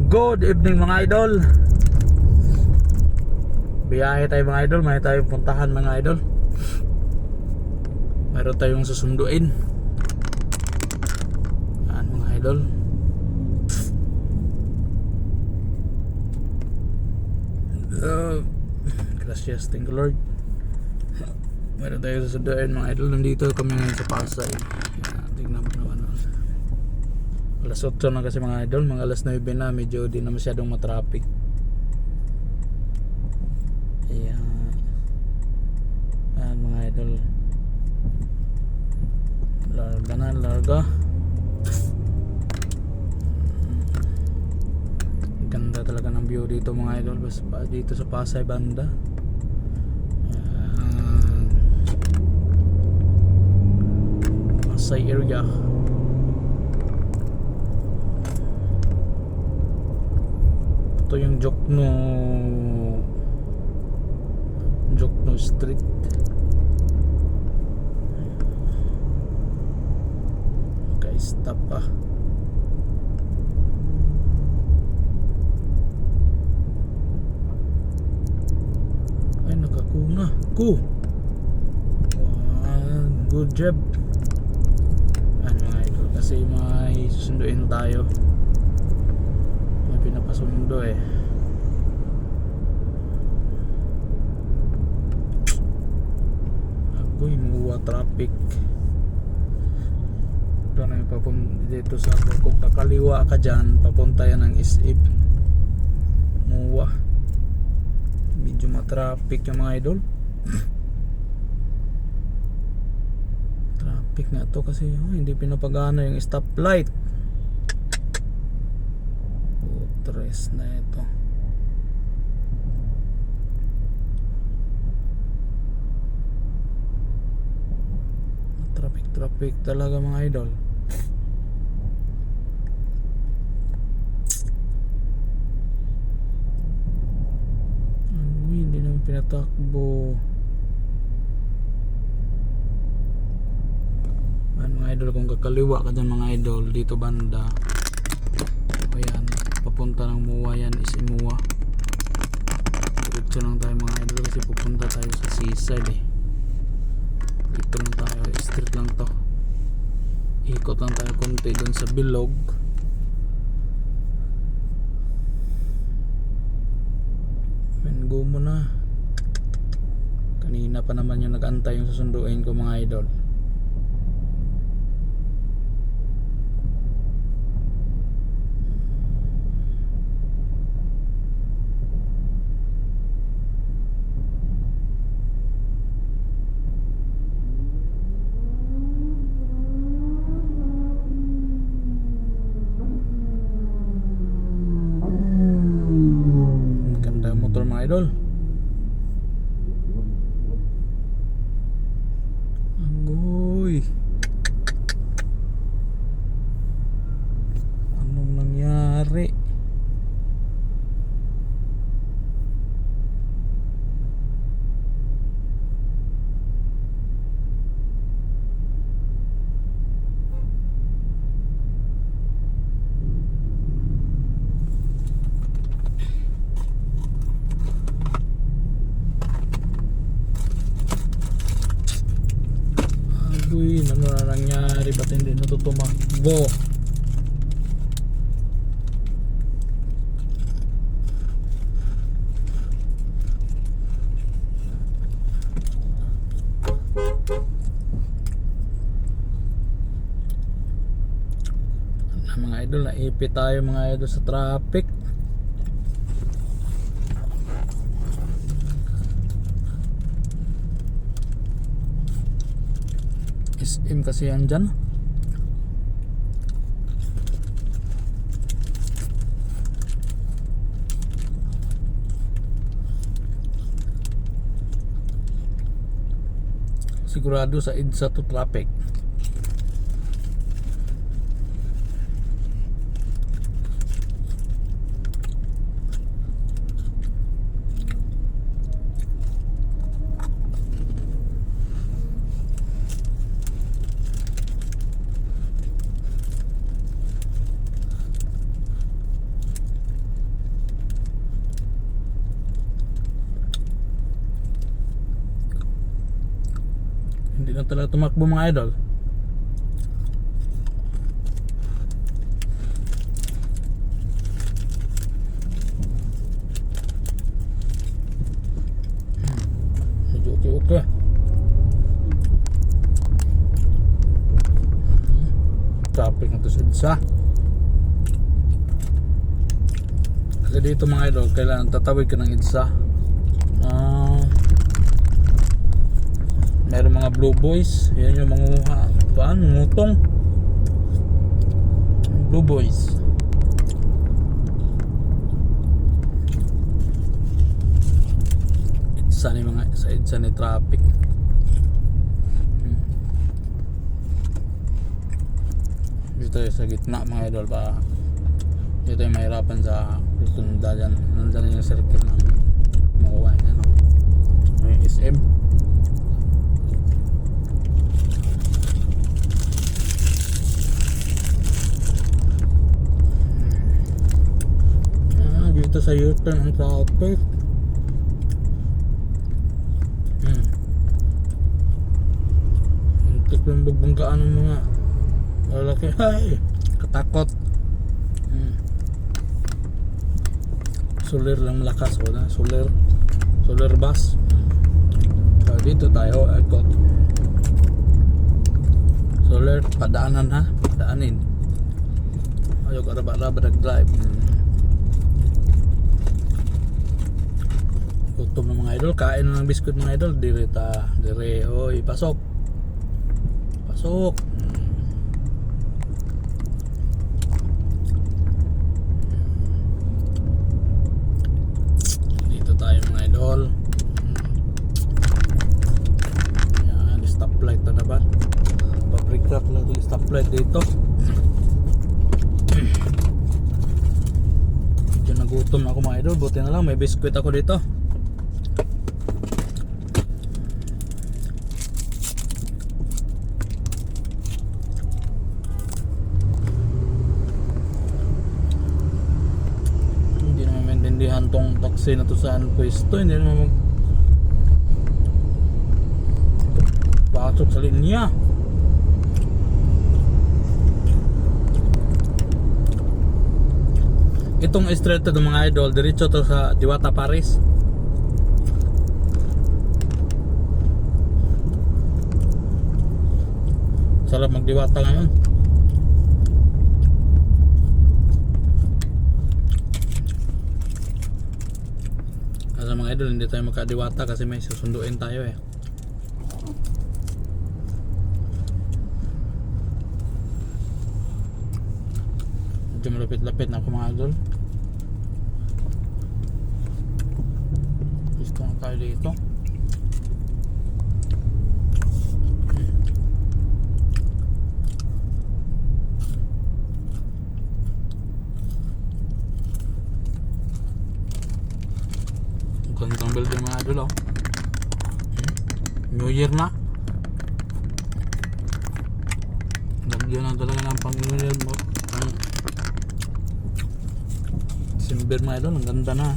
Good evening mga idol. Biyahe tayo mga idol, may tayong puntahan mga idol. Mayroon tayong susunduin. Yan mga idol. Gracias, thank you Lord. Mayroon tayong susunduin mga idol. Nandito kami ngayon sa Pasay. Yan, tignan mo naman. Alas 8 na kasi mga idol, mga alas 9 na, medyo di na masyadong matraffic. Ayan. Ayan mga idol. Larga na, larga. Ganda talaga ng view dito mga idol, basta dito sa Pasay banda. Pasay area. Ito yung Jokno Street. Okay, stop pa. Ay, nakakuna. Wow, good job. Ano mga idol, kasi may susunduin tayo. Pinapasundo eh. Agoy, muwa traffic. Ito na yung papunta dito sa, kung kakaliwa ka dyan, papunta yan ng SM. Muwa. Medyo matraffic yung mga idol. Traffic na to kasi hindi pinapagana yung stoplight. Tres na ito. Traffic talaga mga idol. Hindi naman pinatakbo. Mga idol, kung kakaliwa ka dyan mga idol, dito banda, ayan, papunta ng Muwa yan, is Muwa. Diretso lang tayo mga idol kasi pupunta tayo sa seaside eh. Dito lang tayo, street lang to. Ikot lang tayo konti dun sa bilog. Go mo na. Kanina pa naman yung nag-antay yung susunduin ko mga idol. Motor mga idol. Agoy. Anong nangyari? Uy, ano na nangyari? Ba't hindi natutumakbo? Mga idol, naipit tayo mga idol sa traffic. SM kasi yan dyan. Sigurado sa EDSA to traffic. lang talaga tumakbo mga idol. Medyo okay. Traffic na to sa EDSA. Kasi dito mga idol, kailangan tatawid ka ng EDSA. Meron mga blue boys. Yan yung manguha. Ngutong blue boys. EDSA ni mga sa EDSA ni traffic. Dito tayo sa gitna mga idol ba. Dito tayo mahirapan sa rotunda dyan. Nandyan yung circle ng makuha dyan. May SM. Dito sa U-turn ang traffic. Muntik yung bagbanggaan ng mga lalaki. Ay! Katakot. Solar lang malakas. O na, solar bus. So, dito tayo ikot. Solar, padaanan ha. Padaanin. Ayaw ka raba-raba nag-drive. Gutom ng mga idol, kain na ng biskuit mga idol. Dire, oy, pasok. Dito tayo mga idol. Yan, stoplight na naman. Paprikrak lang yung stoplight dito. Medyo nagutom na ako mga idol. Buti na lang may biskuit ako dito. Tong taxi na to saan pwesto, hindi naman pasok sa linya. Itong straight to mga idol, diretso to sa Diwata Paris. Sarap magdiwata ngayon. Sa mga idol, hindi tayo makadiwata kasi may susunduin tayo eh. Medyo malapit-lapit na ako mga idol. Gusto na tayo dito. Gandang building mga idol oh. New Year na. Lagyan na talaga ng pang New Year mo. December mga idol, ang ganda na.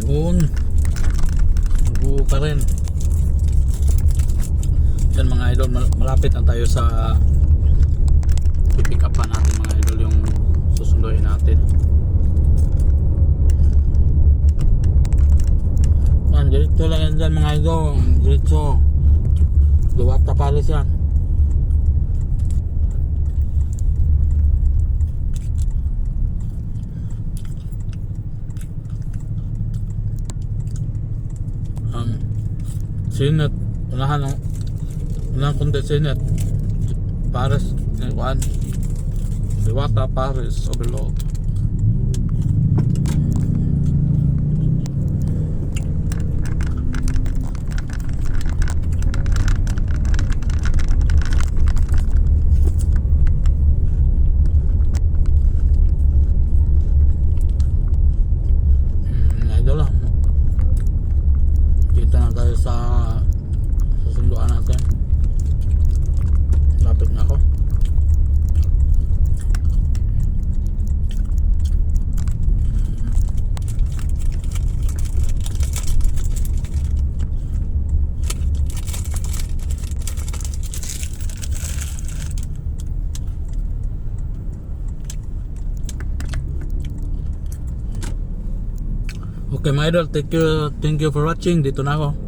Yun, buo pa rin. Yan mga idol, malapit na tayo sa pipick up pa natin mga idol, yung susunduin natin. Yan, diretso lang yan dyan mga idol. Diretso Diwata Paris yan. Sinet, unahan konti Sinet Paris, Diwata Paris overload. Okay mga idol, thank you for watching. Dito na ako.